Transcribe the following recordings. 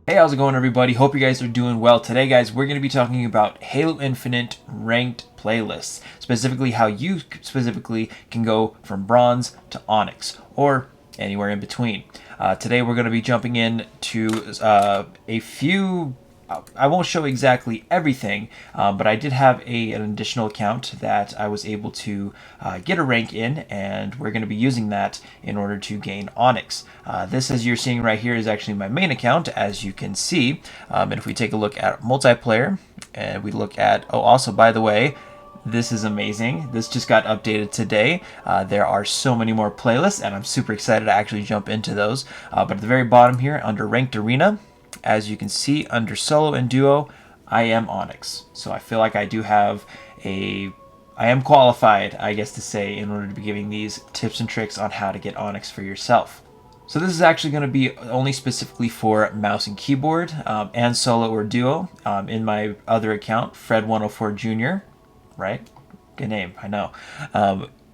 Hey, how's it going, everybody? Hope you guys are doing well. Today, guys, we're going to be talking about Halo Infinite ranked playlists, specifically how you specifically can go from bronze to Onyx or anywhere in between. Today, we're going to be jumping in to a few. I won't show exactly everything, but I did have an additional account that I was able to get a rank in, and we're going to be using that in order to gain Onyx. This, as you're seeing right here, is actually my main account, as you can see. And if we take a look at multiplayer, and we look at, oh, also, by the way, this is amazing. This just got updated today. There are so many more playlists, and I'm super excited to actually jump into those. But at the very bottom here, under Ranked Arena, as you can see, under solo and duo, I am Onyx. So I feel like I do have I am qualified, I guess to say, in order to be giving these tips and tricks on how to get Onyx for yourself. So this is actually going to be only specifically for mouse and keyboard and solo or duo. In my other account, Fred104 Jr., right? Good name, I know.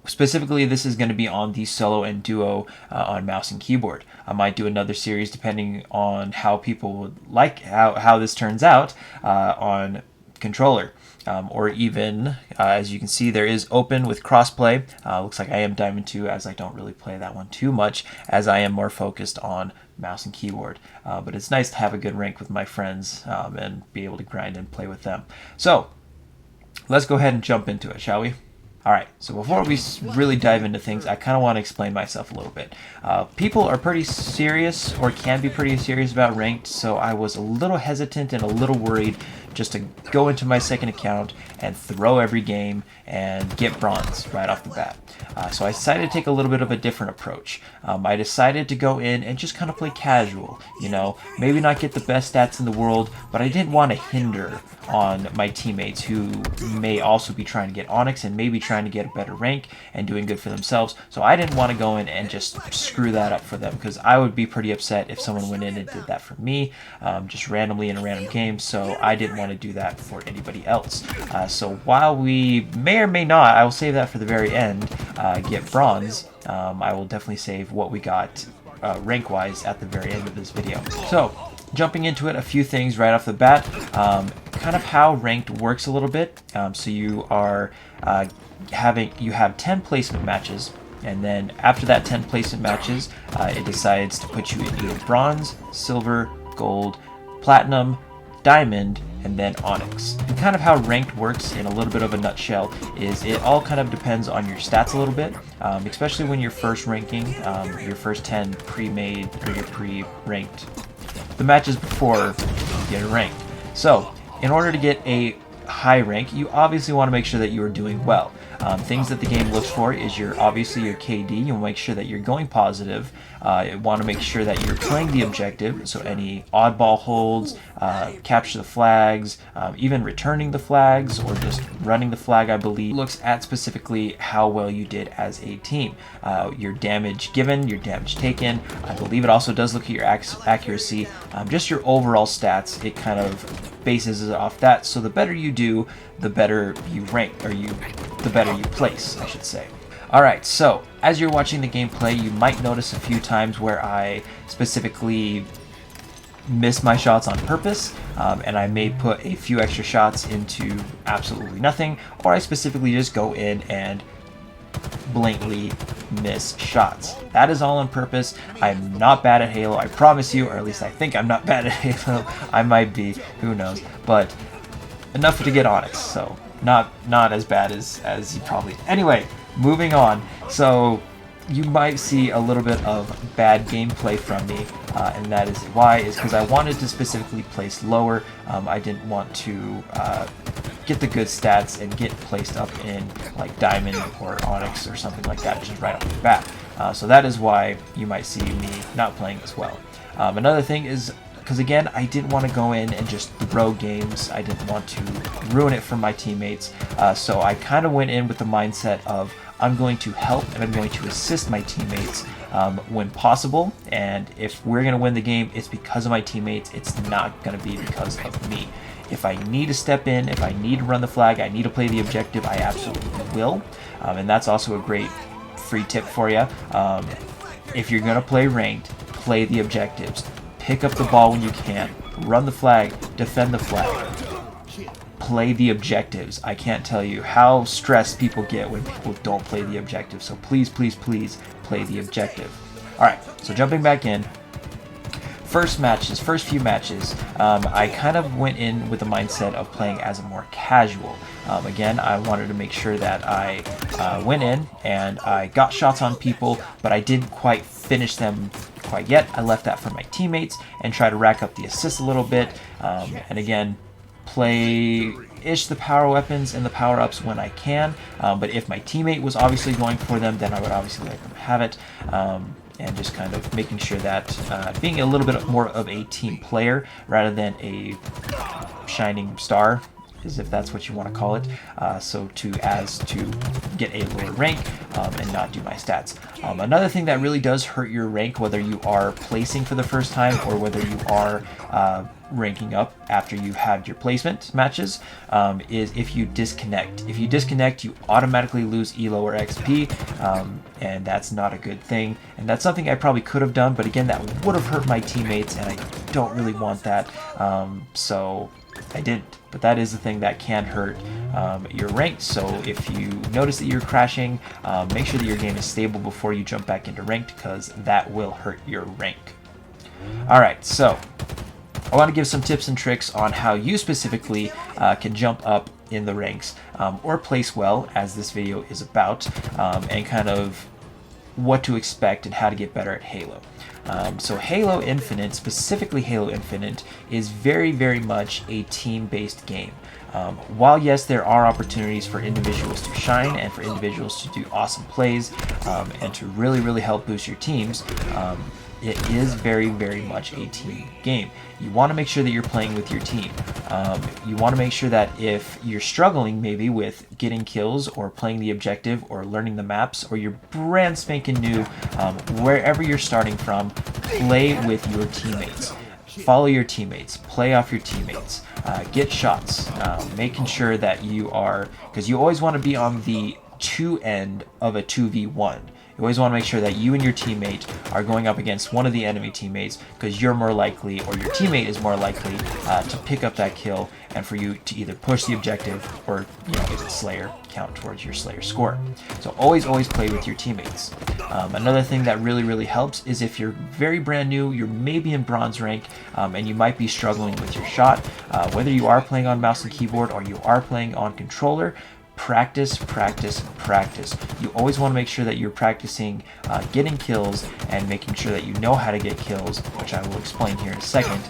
Specifically, this is going to be on the solo and duo on mouse and keyboard. I might do another series depending on how people would like how this turns out on controller. Or even, as you can see, there is open with crossplay. Looks like I am Diamond 2, as I don't really play that one too much, as I am more focused on mouse and keyboard. But it's nice to have a good rank with my friends and be able to grind and play with them. So, let's go ahead and jump into it, shall we? Alright, so before we really dive into things, I kind of want to explain myself a little bit. People are pretty serious, or can be pretty serious about ranked, so I was a little hesitant and a little worried just to go into my second account and throw every game and get bronze right off the bat. So I decided to take a little bit of a different approach. I decided to go in and just kind of play casual, you know, maybe not get the best stats in the world, but I didn't want to hinder on my teammates who may also be trying to get Onyx and maybe trying to get a better rank and doing good for themselves. So I didn't want to go in and just screw that up for them, because I would be pretty upset if someone went in and did that for me, just randomly in a random game. So I didn't want to do that for anybody else. So while we may or may not, I will save that for the very end, get bronze, I will definitely save what we got rank-wise at the very end of this video. So, jumping into it, a few things right off the bat, kind of how ranked works a little bit. So you are you have 10 placement matches, and then after that 10 placement matches, it decides to put you in either bronze, silver, gold, platinum, diamond, and then Onyx. And kind of how ranked works in a little bit of a nutshell is it all kind of depends on your stats a little bit, especially when you're first ranking, your first 10 pre-made or your pre-ranked, the matches before you get ranked. So in order to get a high rank, you obviously want to make sure that you are doing well. Things that the game looks for is obviously your KD. You'll make sure that you're going positive. You want to make sure that you're playing the objective, so any oddball holds, capture the flags, even returning the flags, or just running the flag, I believe. Looks at specifically how well you did as a team. Your damage given, your damage taken. I believe it also does look at your accuracy, just your overall stats. It kind of bases it off that, so the better you do, the better you rank, or the better you place, I should say. Alright, so as you're watching the gameplay, you might notice a few times where I specifically miss my shots on purpose, and I may put a few extra shots into absolutely nothing, or I specifically just go in and blatantly miss shots. That is all on purpose. I'm not bad at Halo, I promise you, or at least I think I'm not bad at Halo. I might be, who knows, but enough to get Onyx, so not as bad as you probably. Anyway, moving on. So you might see a little bit of bad gameplay from me, and that is why is because I wanted to specifically place lower. I didn't want to get the good stats and get placed up in like Diamond or Onyx or something like that just right off the bat. So that is why you might see me not playing as well. Another thing is, because again, I didn't want to go in and just throw games. I didn't want to ruin it for my teammates. So I kind of went in with the mindset of I'm going to help and I'm going to assist my teammates when possible. And if we're going to win the game, it's because of my teammates. It's not going to be because of me. If I need to step in, if I need to run the flag, I need to play the objective, I absolutely will. And that's also a great free tip for you. If you're going to play ranked, play the objectives. Pick up the ball when you can. run the flag, defend the flag, play the objectives. I can't tell you how stressed people get when people don't play the objective. So please, please, please play the objective. All right, so jumping back in. First few matches, I kind of went in with the mindset of playing as a more casual. Again, I wanted to make sure that I went in and I got shots on people, but I didn't quite finish them quite yet. I left that for my teammates and try to rack up the assists a little bit. And again, play-ish the power weapons and the power-ups when I can. But if my teammate was obviously going for them, then I would obviously let them have it. And just kind of making sure that being a little bit more of a team player rather than a shining star, as if that's what you want to call it, so to get a lower rank and not do my stats. Another thing that really does hurt your rank, whether you are placing for the first time or whether you are ranking up after you have your placement matches, is if you disconnect. If you disconnect, you automatically lose ELO or XP, and that's not a good thing. And that's something I probably could have done, but again, that would have hurt my teammates, and I don't really want that, so I didn't. But that is the thing that can hurt your rank. So if you notice that you're crashing, make sure that your game is stable before you jump back into ranked, because that will hurt your rank. Alright, so I want to give some tips and tricks on how you specifically can jump up in the ranks or place well, as this video is about, and kind of what to expect and how to get better at Halo. So Halo Infinite, specifically Halo Infinite, is very, very much a team-based game. While yes, there are opportunities for individuals to shine and for individuals to do awesome plays and to really, really help boost your teams, it is very, very much a team game. You want to make sure that you're playing with your team. You want to make sure that if you're struggling maybe with getting kills or playing the objective or learning the maps, or you're brand spanking new, wherever you're starting from, play with your teammates. Follow your teammates, play off your teammates, get shots, making sure that you are, because you always want to be on the 2 end of a 2v1. You always want to make sure that you and your teammate are going up against one of the enemy teammates, because you're more likely, or your teammate is more likely, to pick up that kill and for you to either push the objective or, get the Slayer count towards your Slayer score. So always play with your teammates. Another thing that really, really helps is if you're very brand new, you're maybe in bronze rank, and you might be struggling with your shot, whether you are playing on mouse and keyboard or you are playing on controller, practice, practice, practice. You always want to make sure that you're practicing getting kills and making sure that you know how to get kills, which I will explain here in a second,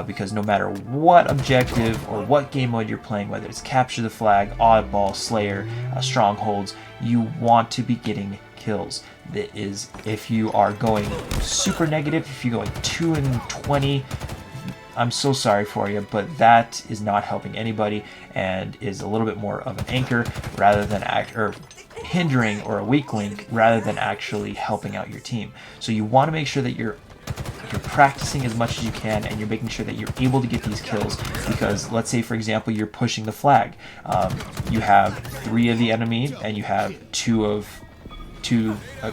because no matter what objective or what game mode you're playing, whether it's capture the flag, oddball, slayer, strongholds, you want to be getting kills. That is, if you are going super negative, if you're going 2 and 20, I'm so sorry for you, but that is not helping anybody and is a little bit more of an anchor rather than hindering or a weak link rather than actually helping out your team. So you want to make sure that you're practicing as much as you can and you're making sure that you're able to get these kills, because let's say, for example, you're pushing the flag. You have 3 of the enemy and you have 2 of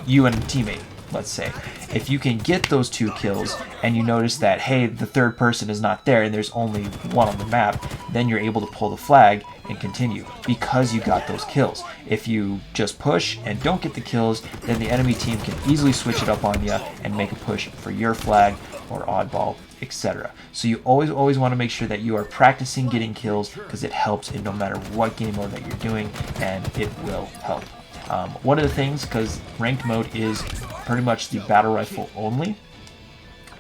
you and a teammate. Let's say, if you can get those 2 kills and you notice that, hey, the third person is not there and there's only 1 on the map, then you're able to pull the flag and continue because you got those kills. If you just push and don't get the kills, then the enemy team can easily switch it up on you and make a push for your flag or oddball, etc. So you always want to make sure that you are practicing getting kills, because it helps in no matter what game mode that you're doing, and it will help. One of the things, because ranked mode is pretty much the battle rifle only,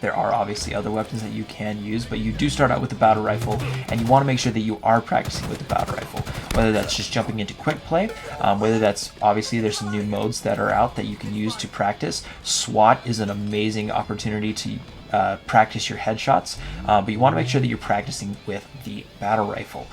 there are obviously other weapons that you can use, but you do start out with the battle rifle, and you want to make sure that you are practicing with the battle rifle, whether that's just jumping into quick play, whether that's, obviously there's some new modes that are out that you can use to practice. SWAT is an amazing opportunity to practice your headshots, but you want to make sure that you're practicing with the battle rifle,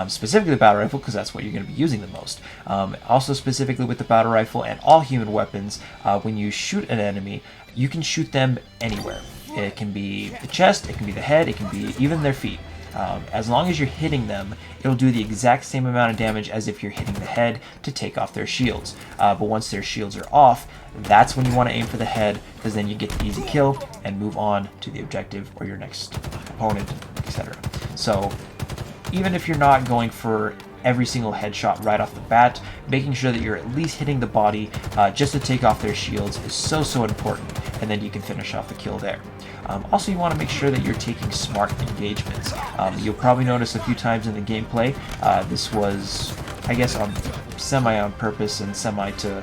specifically the battle rifle, because that's what you're going to be using the most. Also specifically with the battle rifle and all human weapons, when you shoot an enemy, you can shoot them anywhere. It can be the chest, it can be the head, it can be even their feet. As long as you're hitting them, it'll do the exact same amount of damage as if you're hitting the head to take off their shields. But once their shields are off, that's when you want to aim for the head, because then you get the easy kill and move on to the objective or your next opponent, etc. So even if you're not going for every single headshot right off the bat, making sure that you're at least hitting the body just to take off their shields is so important, and then you can finish off the kill there. Also, you want to make sure that you're taking smart engagements. You'll probably notice a few times in the gameplay, this was, I guess, semi on purpose and semi to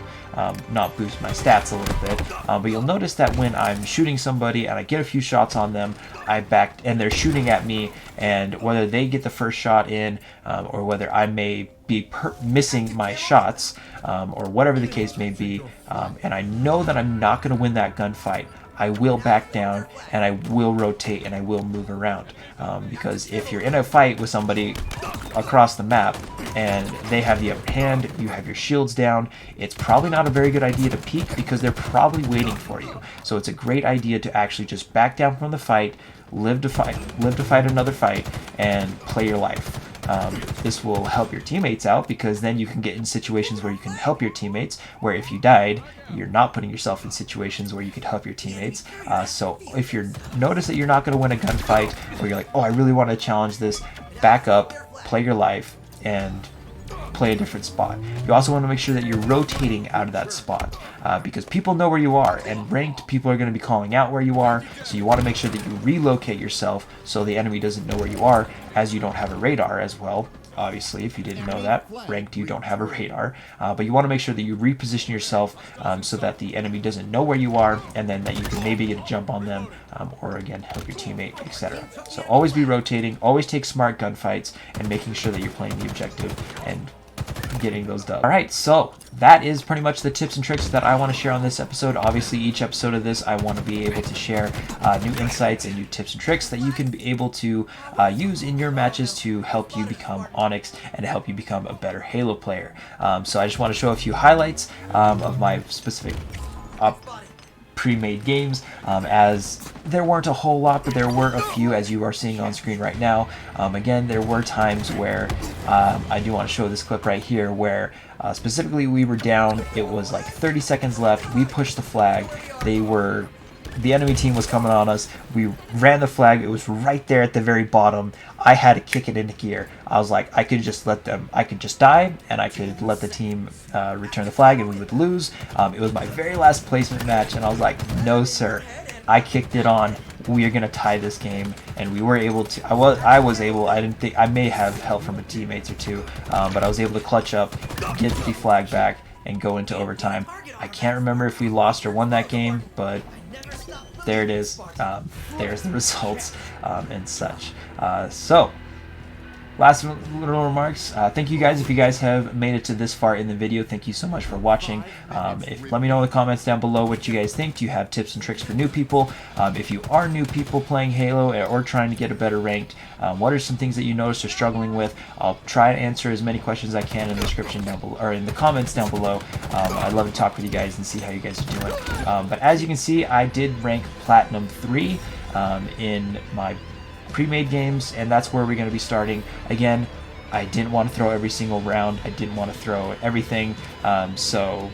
not boost my stats a little bit, but you'll notice that when I'm shooting somebody and I get a few shots on them, I back and they're shooting at me, and whether they get the first shot in or whether I may be missing my shots or whatever the case may be, and I know that I'm not going to win that gunfight, I will back down and I will rotate and I will move around, because if you're in a fight with somebody across the map and they have the upper hand, you have your shields down, it's probably not a very good idea to peek because they're probably waiting for you. So it's a great idea to actually just back down from the fight, live to fight another fight, and play your life. This will help your teammates out because then you can get in situations where you can help your teammates, where if you died, you're not putting yourself in situations where you could help your teammates. So if you notice that you're not going to win a gunfight, or you're like, oh, I really want to challenge this, back up, play your life, and play a different spot. You also want to make sure that you're rotating out of that spot because people know where you are, and ranked people are going to be calling out where you are, so you want to make sure that you relocate yourself so the enemy doesn't know where you are, as you don't have a radar as well. Obviously, if you didn't know that, ranked you don't have a radar, but you want to make sure that you reposition yourself so that the enemy doesn't know where you are, and then that you can maybe get a jump on them, or again help your teammate, etc. So always be rotating, always take smart gunfights, and making sure that you're playing the objective and getting those dubs. Alright, so that is pretty much the tips and tricks that I want to share on this episode. Obviously, each episode of this, I want to be able to share new insights and new tips and tricks that you can be able to use in your matches to help you become Onyx and to help you become a better Halo player. So I just want to show a few highlights of my specific pre-made games, as there weren't a whole lot, but there were a few, as you are seeing on screen right now. Again, there were times where I do want to show this clip right here where specifically we were down, it was like 30 seconds left, we pushed the flag, the enemy team was coming on us, we ran the flag, it was right there at the very bottom, I had to kick it into gear. I was like, I could just die, and I could let the team return the flag and we would lose. It was my very last placement match, and I was like, no sir, I kicked it on, we are going to tie this game, and we were able to, I may have help from a teammates or two, but I was able to clutch up, get the flag back, and go into overtime. I can't remember if we lost or won that game, but there it is. There's the results and such. So, last little remarks. Thank you guys. If you guys have made it to this far in the video, thank you so much for watching. Let me know in the comments down below what you guys think. Do you have tips and tricks for new people? If you are new people playing Halo or trying to get a better ranked, what are some things that you notice or struggling with? I'll try to answer as many questions as I can in the description down below, or in the comments down below. I'd love to talk with you guys and see how you guys are doing. But as you can see, I did rank Platinum 3 in my pre-made games, and that's where we're going to be starting. Again, I didn't want to throw every single round, I didn't want to throw everything, so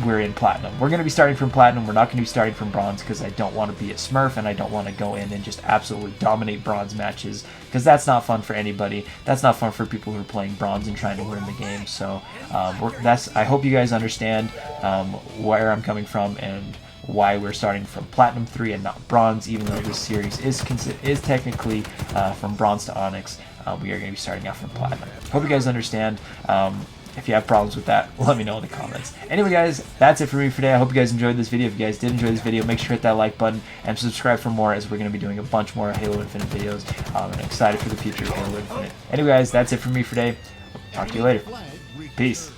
we're in Platinum. We're going to be starting from Platinum, we're not going to be starting from Bronze, because I don't want to be a smurf, and I don't want to go in and just absolutely dominate Bronze matches, because that's not fun for anybody. That's not fun for people who are playing Bronze and trying to win the game. So I hope you guys understand where I'm coming from and why we're starting from Platinum 3 and not Bronze, even though this series is technically from Bronze to Onyx. We are going to be starting out from Platinum. Hope you guys understand. If you have problems with that, let me know in the comments. Anyway guys, that's it for me for today. I hope you guys enjoyed this video. If you guys did enjoy this video, make sure to hit that like button and subscribe for more, as we're going to be doing a bunch more Halo Infinite videos. And I'm excited for the future of Halo Infinite. Anyway guys, that's it for me for today. Talk to you later. Peace.